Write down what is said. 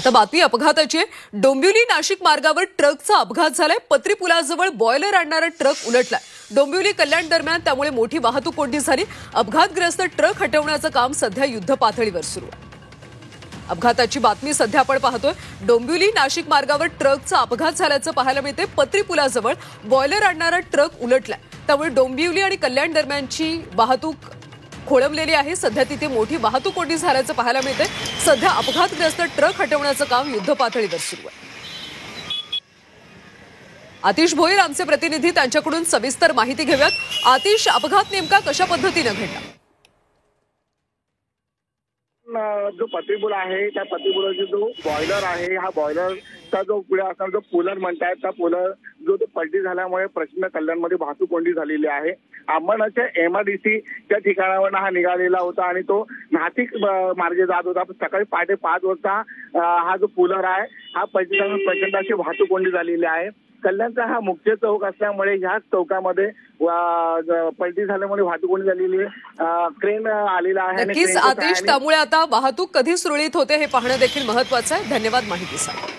आता बातमी अपघाताची आहे. डोंबिवली नाशिक मार्गावर ट्रकचा अपघात झालाय. पत्री पुलाजवळ बॉयलर आणणारा ट्रक उलटलाय. डोंबिवली कल्याण दरम्यान त्यामुळे मोठी वाहतूक कोंडी झाली. अपघातग्रस्त ट्रक हटवण्याचं काम सध्या युद्धपातळीवर सुरू आहे. अपघाताची बातमी सध्या आपण पाहतोय. डोंबिवली नाशिक मार्गावर ट्रकचा अपघात झाल्याचं पाहायला मिळते. पत्री पुलाजवळ बॉयलर आणणारा ट्रक उलटलाय. त्यामुळे डोंबिवली आणि कल्याण दरम्यानची वाहतूक खोळंबलेली आहे. सध्या तिथे मोठी वाहतूक कोंडी झाल्याचं पाहायला मिळते. सध्या अपघातग्रस्त ट्रक हटवण्याचं काम युद्धपातळीवर सुरू आहे. आतिश भोईर आमचे प्रतिनिधी, त्यांच्याकडून सविस्तर माहिती घेऊयात. आतिश, अपघात नेमका कशा पद्धतीने घडला? जो पत्रीपूल आहे त्या पत्रीपुलाचा जो बॉयलर आहे, हा बॉयलरचा जो पुढे असणारा जो पुलर म्हणतात, त्या पुलर जो पलटी झाल्यामुळे प्रचंड कल्याणमध्ये वाहतूक कोंडी झालेली आहे. अंबरनाथच्या MIDCच्या ठिकाणावर हा निघालेला होता आणि तो नाशिक मार्गे जात होता. सकाळी 5:30 वाजता हा जो पुलर आहे हा पलटी झाल्यामुळे प्रचंड अशी वाहतूक कोंडी झालेली आहे. कल्याणचा हा मुख्य चौक असल्यामुळे ह्याच चौकामध्ये पलटी झाल्यामुळे वाहतूक कोंडी झालेली आहे. क्रेन आलेला आहे. नक्कीच आतिश, त्यामुळे आता वाहतूक कधी सुरळीत होते हे पाहणं देखील महत्वाचं आहे. धन्यवाद माहितीसाठी.